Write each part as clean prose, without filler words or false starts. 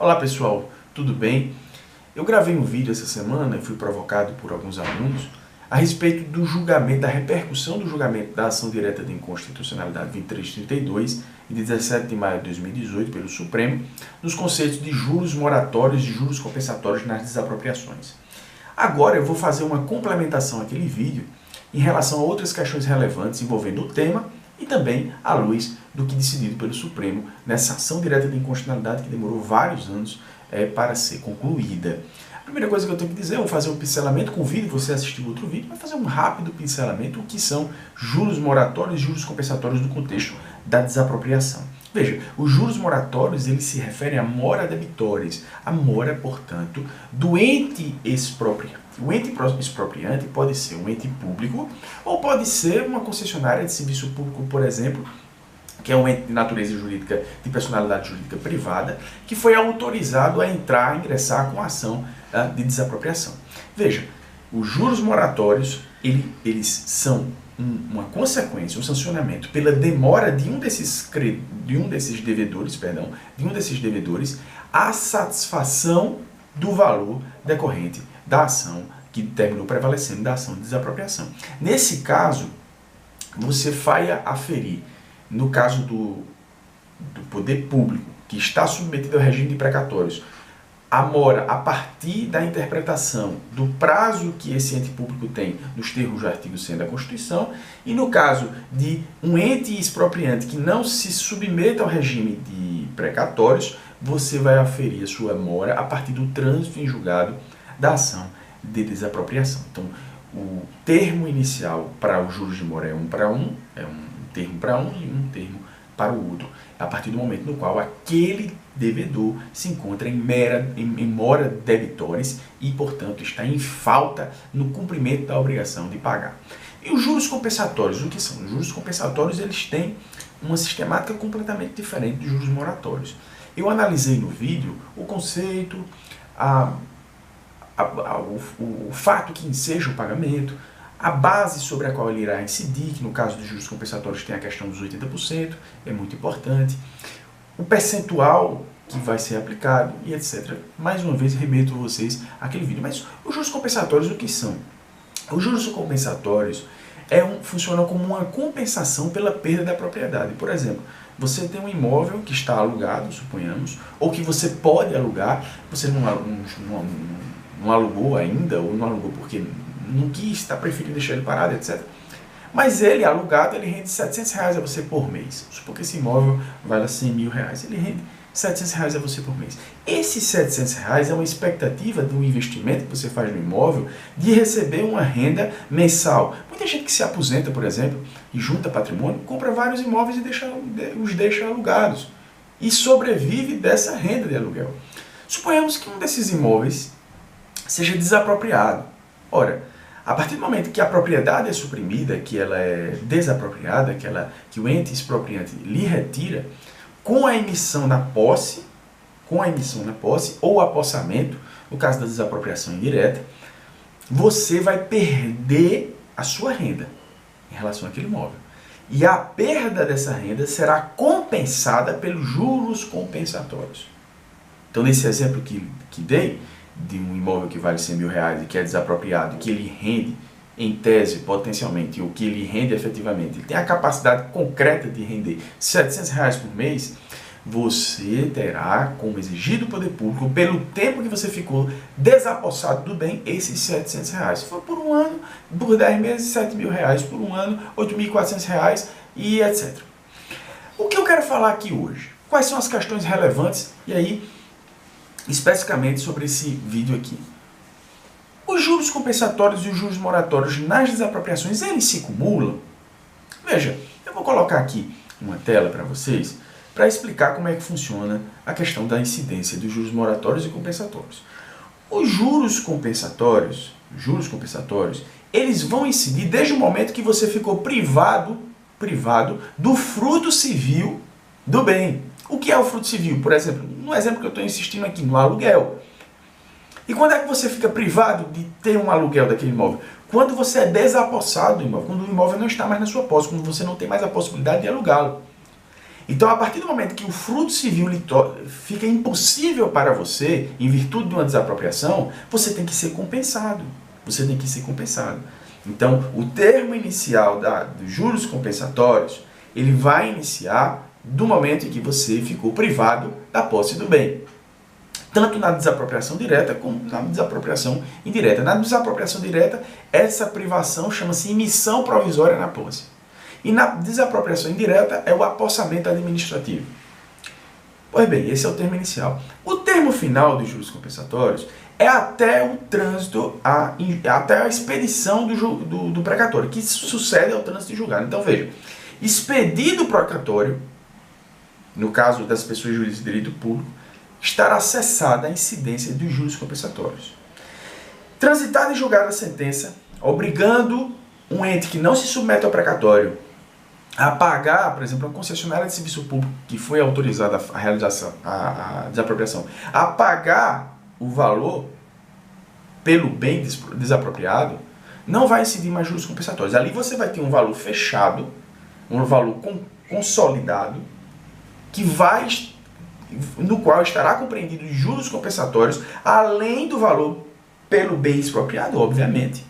Olá pessoal, tudo bem? Eu gravei um vídeo essa semana e fui provocado por alguns alunos a respeito do julgamento, da repercussão do julgamento da ação direta de inconstitucionalidade 2332 e de 17 de maio de 2018 pelo Supremo, nos conceitos de juros moratórios e juros compensatórios nas desapropriações. Agora eu vou fazer uma complementação àquele vídeo em relação a outras questões relevantes envolvendo o tema e também à luz do que decidido pelo Supremo nessa ação direta de inconstitucionalidade que demorou vários anos para ser concluída. A primeira coisa que eu tenho que dizer, eu vou fazer um pincelamento, convido você a assistir outro vídeo, vai fazer um rápido pincelamento, o que são juros moratórios e juros compensatórios no contexto da desapropriação. Veja, os juros moratórios, eles se referem a mora debitórios, a mora, portanto, do ente expropriante. O ente expropriante pode ser um ente público ou pode ser uma concessionária de serviço público, por exemplo, que é um ente de natureza jurídica, de personalidade jurídica privada, que foi autorizado a ingressar com a ação de desapropriação. Veja, os juros moratórios, eles são uma consequência, um sancionamento pela demora de um desses devedores à satisfação do valor decorrente da ação que terminou prevalecendo da ação de desapropriação. Nesse caso, você vai aferir, no caso do poder público, que está submetido ao regime de precatórios, a mora a partir da interpretação do prazo que esse ente público tem nos termos do artigo 100 da Constituição, e no caso de um ente expropriante que não se submeta ao regime de precatórios, você vai aferir a sua mora a partir do trânsito em julgado da ação de desapropriação. Então, o termo inicial para os juros de mora é 1 para 1, é um termo para um e um termo para o outro, a partir do momento no qual aquele devedor se encontra em mora debitórios e, portanto, está em falta no cumprimento da obrigação de pagar. E os juros compensatórios, o que são? Os juros compensatórios, eles têm uma sistemática completamente diferente dos juros moratórios. Eu analisei no vídeo o conceito, o fato que enseja o pagamento, a base sobre a qual ele irá incidir, que no caso dos juros compensatórios tem a questão dos 80%, é muito importante, o percentual que vai ser aplicado e etc. Mais uma vez, remeto vocês àquele vídeo. Mas os juros compensatórios, o que são? Os juros compensatórios funcionam como uma compensação pela perda da propriedade. Por exemplo, você tem um imóvel que está alugado, suponhamos, ou que você pode alugar, você não alugou ainda, ou não alugou porque não quis, está preferindo deixar ele parado, etc. Mas ele, alugado, ele rende R$700 a você por mês. Supor que esse imóvel vale R$100 mil. Ele rende R$700 a você por mês. Esses R$700 é uma expectativa do investimento que você faz no imóvel de receber uma renda mensal. Muita gente que se aposenta, por exemplo, e junta patrimônio, compra vários imóveis e os deixa alugados. E sobrevive dessa renda de aluguel. Suponhamos que um desses imóveis seja desapropriado. Ora, a partir do momento que a propriedade é suprimida, que ela é desapropriada, que o ente expropriante lhe retira, com a emissão na posse ou apossamento, no caso da desapropriação indireta, você vai perder a sua renda em relação àquele imóvel. E a perda dessa renda será compensada pelos juros compensatórios. Então, nesse exemplo que dei, de um imóvel que vale R$100 mil e que é desapropriado, que ele rende, em tese, potencialmente, ou que ele rende efetivamente, ele tem a capacidade concreta de render R$700 por mês, você terá, como exigido do poder público, pelo tempo que você ficou desapossado do bem, esses R$700. Se for por um ano, por 10 meses, R$7 mil, por um ano, R$8.400 e etc. O que eu quero falar aqui hoje? Quais são as questões relevantes? E aí, especificamente sobre esse vídeo aqui. Os juros compensatórios e os juros moratórios nas desapropriações, eles se acumulam? Veja, eu vou colocar aqui uma tela para vocês para explicar como é que funciona a questão da incidência dos juros moratórios e compensatórios. Os juros compensatórios, eles vão incidir desde o momento que você ficou privado do fruto civil do bem. O que é o fruto civil? Por exemplo, no exemplo que eu estou insistindo aqui, no aluguel. E quando é que você fica privado de ter um aluguel daquele imóvel? Quando você é desapossado do imóvel, quando o imóvel não está mais na sua posse, quando você não tem mais a possibilidade de alugá-lo. Então, a partir do momento que o fruto civil fica impossível para você, em virtude de uma desapropriação, você tem que ser compensado. Você tem que ser compensado. Então, o termo inicial dos juros compensatórios, ele vai iniciar do momento em que você ficou privado da posse do bem. Tanto na desapropriação direta como na desapropriação indireta. Na desapropriação direta, essa privação chama-se emissão provisória na posse. E na desapropriação indireta é o apossamento administrativo. Pois bem, esse é o termo inicial. O termo final dos juros compensatórios é até o trânsito, até a expedição do precatório, que sucede ao trânsito de julgado. Então veja, expedido o precatório, no caso das pessoas jurídicas de direito público, estará cessada a incidência dos juros compensatórios. Transitada e julgada a sentença, obrigando um ente que não se submete ao precatório a pagar, por exemplo, uma concessionária de serviço público que foi autorizada a realização, a desapropriação, a pagar o valor pelo bem desapropriado, não vai incidir mais juros compensatórios. Ali você vai ter um valor fechado, um valor consolidado, no qual estará compreendido os juros compensatórios, além do valor pelo bem expropriado, obviamente.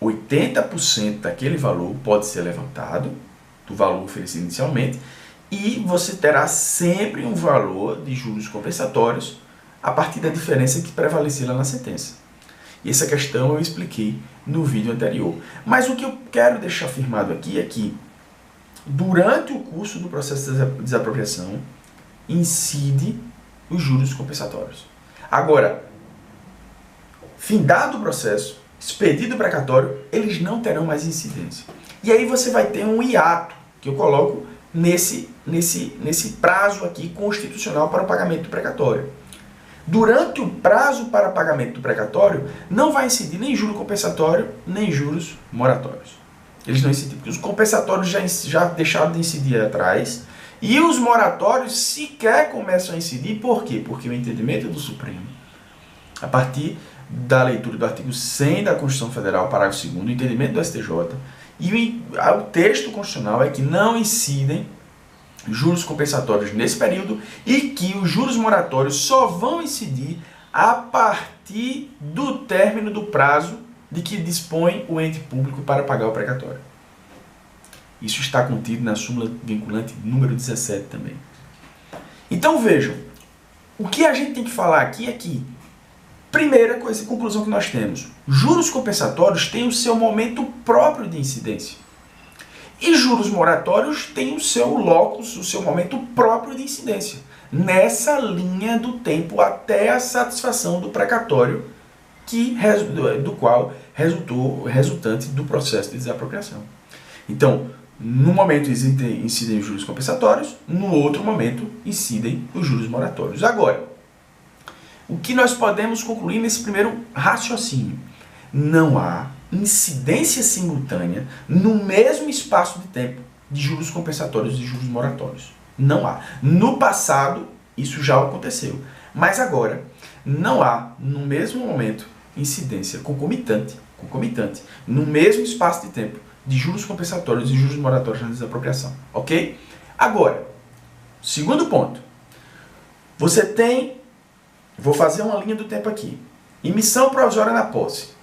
80% daquele valor pode ser levantado, do valor oferecido inicialmente, e você terá sempre um valor de juros compensatórios a partir da diferença que prevalecer lá na sentença. E essa questão eu expliquei no vídeo anterior. Mas o que eu quero deixar afirmado aqui é que, durante o curso do processo de desapropriação, incide os juros compensatórios. Agora, findado o processo, expedido o precatório, eles não terão mais incidência. E aí você vai ter um hiato, que eu coloco nesse prazo aqui constitucional para o pagamento do precatório. Durante o prazo para pagamento do precatório, não vai incidir nem juro compensatório, nem juros moratórios. Eles não incidem, porque os compensatórios já deixaram de incidir atrás, e os moratórios sequer começam a incidir. Por quê? Porque o entendimento do Supremo, a partir da leitura do artigo 100 da Constituição Federal, parágrafo 2º, o entendimento do STJ, e o texto constitucional é que não incidem juros compensatórios nesse período e que os juros moratórios só vão incidir a partir do término do prazo de que dispõe o ente público para pagar o precatório. Isso está contido na súmula vinculante número 17 também. Então vejam, o que a gente tem que falar aqui é que, primeira coisa, conclusão que nós temos, juros compensatórios têm o seu momento próprio de incidência. E juros moratórios têm o seu locus, o seu momento próprio de incidência, nessa linha do tempo até a satisfação do precatório, do qual resultante do processo de desapropriação. Então, no momento incidem os juros compensatórios, no outro momento incidem os juros moratórios. Agora, o que nós podemos concluir nesse primeiro raciocínio? Não há incidência simultânea no mesmo espaço de tempo de juros compensatórios e juros moratórios. Não há. No passado, isso já aconteceu. Mas agora, não há, no mesmo momento, incidência concomitante, no mesmo espaço de tempo, de juros compensatórios e juros moratórios na desapropriação. Ok? Agora, segundo ponto. Você tem, vou fazer uma linha do tempo aqui. Emissão provisória na posse.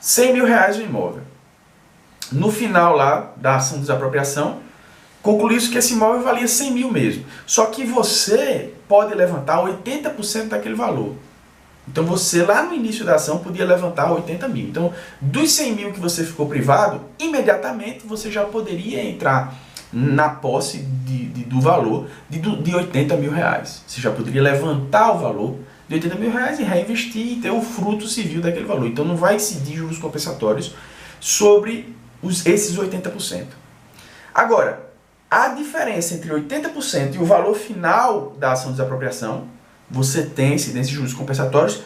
100 mil reais o imóvel. No final lá da ação de desapropriação, concluiu-se que esse imóvel valia 100 mil mesmo. Só que você pode levantar 80% daquele valor. Então você lá no início da ação podia levantar 80 mil. Então dos 100 mil que você ficou privado, imediatamente você já poderia entrar na posse do valor de 80 mil reais. Você já poderia levantar o valor de 80 mil reais e reinvestir e ter o fruto civil daquele valor. Então não vai incidir juros compensatórios sobre esses 80%. Agora, a diferença entre 80% e o valor final da ação de desapropriação, você tem incidência de juros compensatórios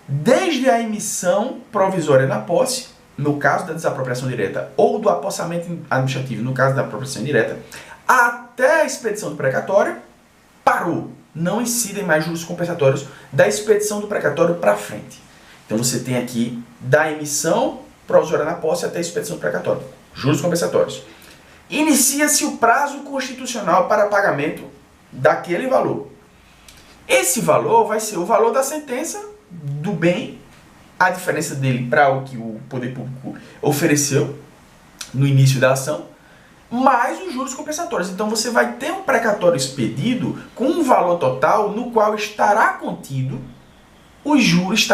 desde a emissão provisória na posse, no caso da desapropriação direta, ou do apossamento administrativo, no caso da apropriação indireta, até a expedição do precatório, parou. Não incidem mais juros compensatórios da expedição do precatório para frente. Então você tem aqui da emissão provisória na posse até a expedição do precatório. Juros compensatórios. inicia-se o prazo constitucional para pagamento daquele valor. Esse valor vai ser o valor da sentença do bem, a diferença dele para o que o poder público ofereceu no início da ação, mais os juros compensatórios. Então você vai ter um precatório expedido com um valor total no qual estarão contidos os juros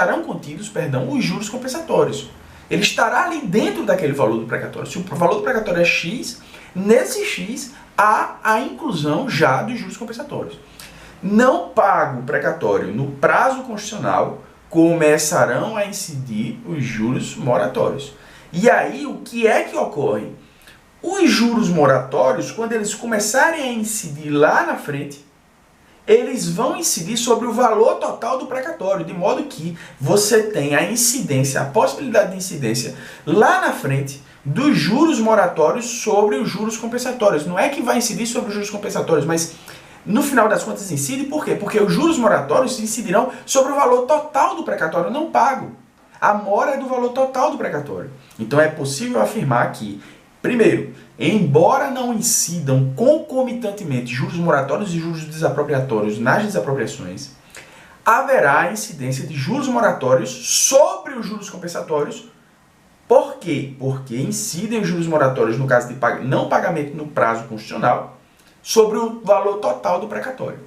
compensatórios. Ele estará ali dentro daquele valor do precatório. Se o valor do precatório é X, nesse X há a inclusão já dos juros compensatórios. Não pago o precatório no prazo constitucional, começarão a incidir os juros moratórios. E aí, o que é que ocorre? Os juros moratórios, quando eles começarem a incidir lá na frente, eles vão incidir sobre o valor total do precatório, de modo que você tem a incidência, a possibilidade de incidência lá na frente dos juros moratórios sobre os juros compensatórios. Não é que vai incidir sobre os juros compensatórios, mas no final das contas incide. Por quê? Porque os juros moratórios incidirão sobre o valor total do precatório não pago. A mora é do valor total do precatório. Então é possível afirmar que, primeiro, embora não incidam concomitantemente juros moratórios e juros desapropriatórios nas desapropriações, haverá incidência de juros moratórios sobre os juros compensatórios. Por quê? Porque incidem os juros moratórios no caso de não pagamento no prazo constitucional sobre o valor total do precatório.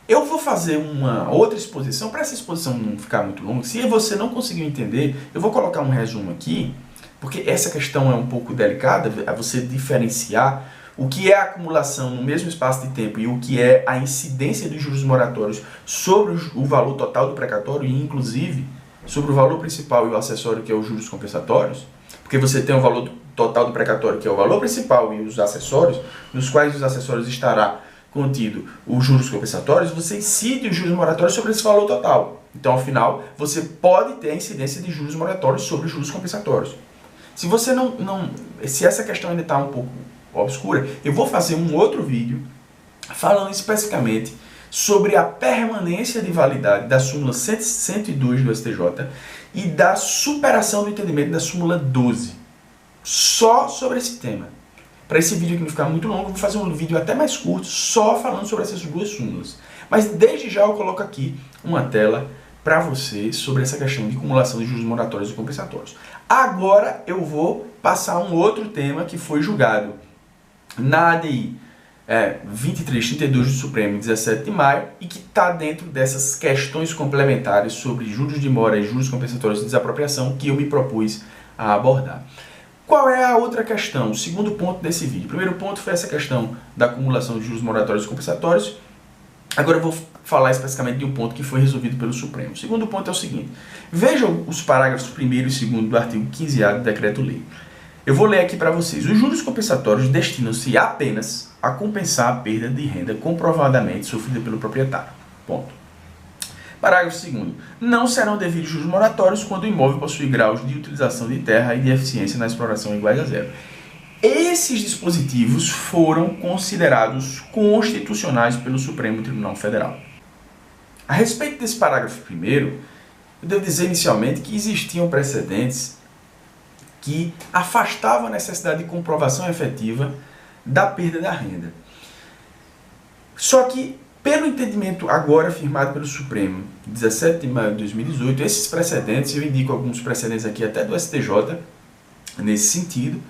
Eu vou fazer uma outra exposição, para essa exposição não ficar muito longa. Se você não conseguiu entender, eu vou colocar um resumo aqui, porque essa questão é um pouco delicada, é você diferenciar o que é a acumulação no mesmo espaço de tempo e o que é a incidência dos juros moratórios sobre o valor total do precatório e, inclusive, sobre o valor principal e o acessório, que é os juros compensatórios, porque você tem o valor total do precatório, que é o valor principal, e os acessórios, nos quais os acessórios estará contido os juros compensatórios, você incide os juros moratórios sobre esse valor total. Então, ao final, você pode ter a incidência de juros moratórios sobre os juros compensatórios. Se você se essa questão ainda está um pouco obscura, eu vou fazer um outro vídeo falando especificamente sobre a permanência de validade da súmula 102 do STJ e da superação do entendimento da súmula 12. Só sobre esse tema. Para esse vídeo aqui não ficar muito longo, eu vou fazer um vídeo até mais curto, só falando sobre essas duas súmulas. Mas desde já eu coloco aqui uma tela para você sobre essa questão de acumulação de juros moratórios e compensatórios. Agora eu vou passar um outro tema que foi julgado na ADI 2332 do Supremo, 17 de maio, e que está dentro dessas questões complementares sobre juros de mora e juros compensatórios de desapropriação que eu me propus a abordar. Qual é a outra questão? O segundo ponto desse vídeo. O primeiro ponto foi essa questão da acumulação de juros moratórios e compensatórios. Agora eu vou falar especificamente de um ponto que foi resolvido pelo Supremo. O segundo ponto é o seguinte. Vejam os parágrafos 1º e 2º do artigo 15A do Decreto-Lei. Eu vou ler aqui para vocês. Os juros compensatórios destinam-se apenas a compensar a perda de renda comprovadamente sofrida pelo proprietário. Ponto. Parágrafo 2º. Não serão devidos juros moratórios quando o imóvel possui graus de utilização de terra e de eficiência na exploração iguais a zero. Esses dispositivos foram considerados constitucionais pelo Supremo Tribunal Federal. A respeito desse parágrafo 1º, eu devo dizer inicialmente que existiam precedentes que afastavam a necessidade de comprovação efetiva da perda da renda. Só que, pelo entendimento agora firmado pelo Supremo, 17 de maio de 2018, esses precedentes, eu indico alguns precedentes aqui até do STJ, nesse sentido,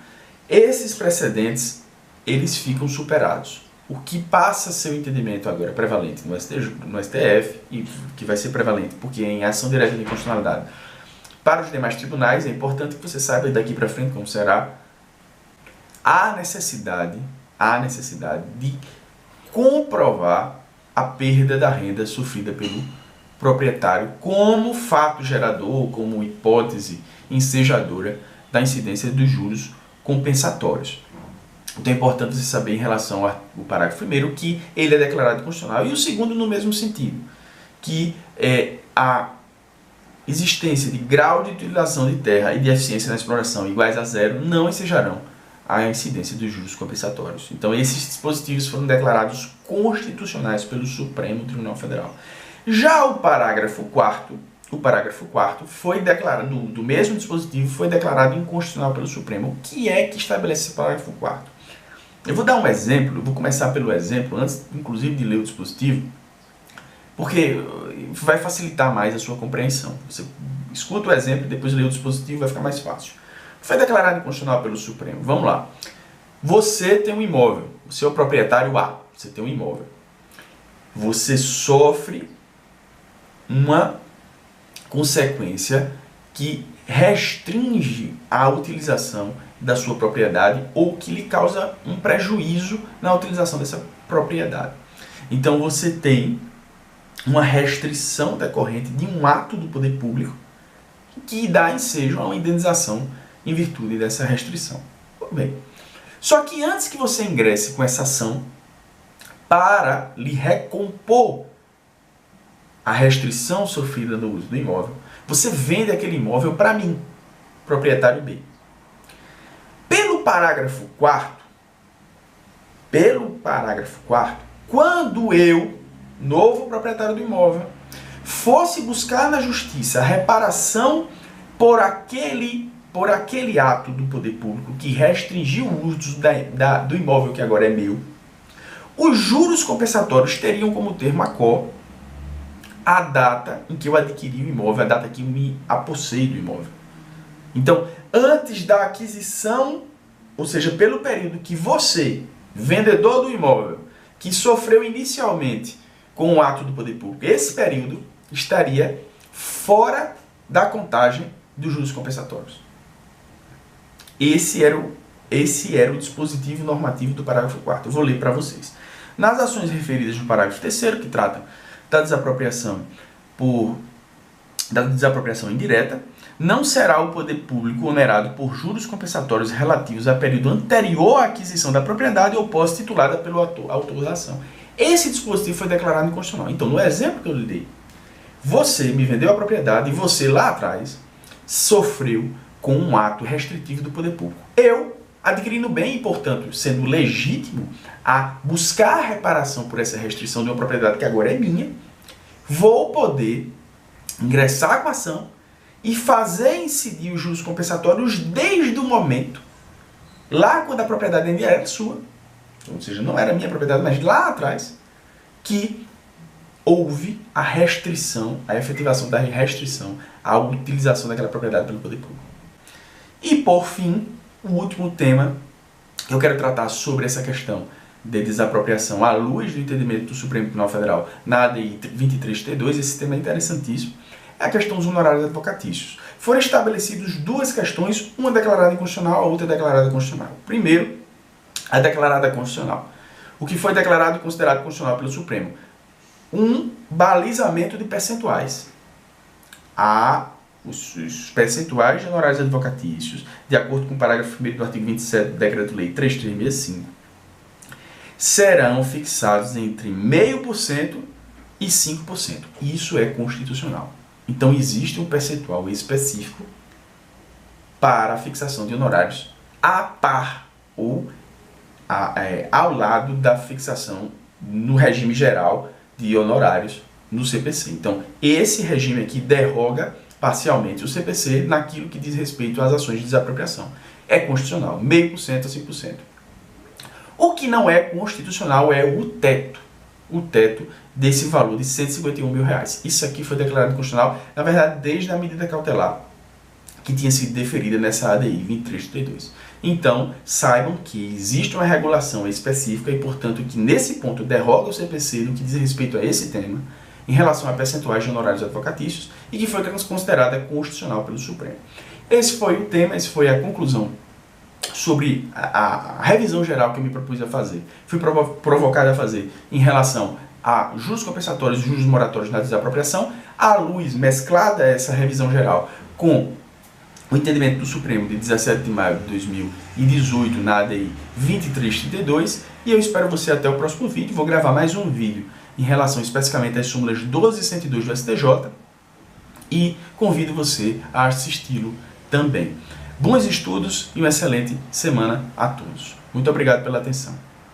esses precedentes, eles ficam superados. O que passa a ser o entendimento agora prevalente no STF, e que vai ser prevalente, porque em ação direta de inconstitucionalidade, para os demais tribunais, é importante que você saiba daqui para frente como será, há necessidade de comprovar a perda da renda sofrida pelo proprietário como fato gerador, como hipótese ensejadora da incidência dos juros compensatórios. Então é importante você saber em relação ao parágrafo 1º que ele é declarado constitucional, e o segundo no mesmo sentido, que a existência de grau de utilização de terra e de eficiência na exploração iguais a zero não ensejarão a incidência dos juros compensatórios. Então esses dispositivos foram declarados constitucionais pelo Supremo Tribunal Federal. Já o parágrafo 4º, o parágrafo 4º foi declarado, do mesmo dispositivo, foi declarado inconstitucional pelo Supremo. O que é que estabelece esse parágrafo 4º? Eu vou dar um exemplo, eu vou começar pelo exemplo, antes inclusive de ler o dispositivo, porque vai facilitar mais a sua compreensão. Você escuta o exemplo e depois lê o dispositivo, vai ficar mais fácil. Foi declarado inconstitucional pelo Supremo. Vamos lá. Você tem um imóvel, você é o proprietário A, você tem um imóvel. Você sofre uma consequência que restringe a utilização da sua propriedade ou que lhe causa um prejuízo na utilização dessa propriedade. Então você tem uma restrição decorrente de um ato do poder público que dá ensejo a uma indenização em virtude dessa restrição. Bem, só que antes que você ingresse com essa ação para lhe recompor a restrição sofrida no uso do imóvel, você vende aquele imóvel para mim, proprietário B. Pelo parágrafo 4º, quando eu, novo proprietário do imóvel, fosse buscar na justiça a reparação por aquele ato do poder público que restringiu o uso do imóvel que agora é meu, os juros compensatórios teriam como termo ACO a data em que eu adquiri o imóvel, a data que eu me apossei do imóvel. Então, antes da aquisição, ou seja, pelo período que você, vendedor do imóvel, que sofreu inicialmente com o ato do poder público, esse período estaria fora da contagem dos juros compensatórios. Esse era o dispositivo normativo do parágrafo 4º. Eu vou ler para vocês. Nas ações referidas no parágrafo 3º, que tratam da desapropriação indireta, não será o poder público onerado por juros compensatórios relativos a período anterior à aquisição da propriedade ou posse titulada pelo autor da ação. Esse dispositivo foi declarado inconstitucional. Então, no exemplo que eu lhe dei, você me vendeu a propriedade e você lá atrás sofreu com um ato restritivo do poder público. Eu, adquirindo bem e, portanto, sendo legítimo a buscar a reparação por essa restrição de uma propriedade que agora é minha, vou poder ingressar com a ação e fazer incidir os juros compensatórios desde o momento, lá quando a propriedade ainda era sua, ou seja, não era minha propriedade, mas lá atrás, que houve a restrição, a efetivação da restrição à utilização daquela propriedade pelo poder público. E, por fim, o último tema que eu quero tratar sobre essa questão de desapropriação à luz do entendimento do Supremo Tribunal Federal na ADI 23T2, esse tema é interessantíssimo, é a questão dos honorários advocatícios. Foram estabelecidas duas questões, uma declarada inconstitucional, a outra declarada constitucional. Primeiro, a declarada constitucional. O que foi declarado e considerado constitucional pelo Supremo? Um balizamento de percentuais. Os percentuais de honorários advocatícios, de acordo com o parágrafo 1º do artigo 27 do Decreto-Lei 3365, serão fixados entre 0,5% e 5%. Isso é constitucional. Então, existe um percentual específico para a fixação de honorários a par ou ao lado da fixação no regime geral de honorários no CPC. Então, esse regime aqui derroga parcialmente o CPC naquilo que diz respeito às ações de desapropriação. É constitucional, 0,5% a 5%. O que não é constitucional é o teto desse valor de R$151 mil. Isso aqui foi declarado constitucional, na verdade, desde a medida cautelar que tinha sido deferida nessa ADI 2332. Então, saibam que existe uma regulação específica e, portanto, que nesse ponto derroga o CPC no que diz respeito a esse tema, em relação a percentuais de honorários advocatícios, e que foi considerada constitucional pelo Supremo. Esse foi o tema, essa foi a conclusão sobre a revisão geral que eu me propus a fazer. Fui provocado a fazer em relação a juros compensatórios e juros moratórios na desapropriação, à luz mesclada essa revisão geral com o entendimento do Supremo de 17 de maio de 2018 na ADI 2332, e eu espero você até o próximo vídeo. Vou gravar mais um vídeo em relação especificamente às súmulas 12 e 102 do STJ e convido você a assisti-lo também. Bons estudos e uma excelente semana a todos. Muito obrigado pela atenção.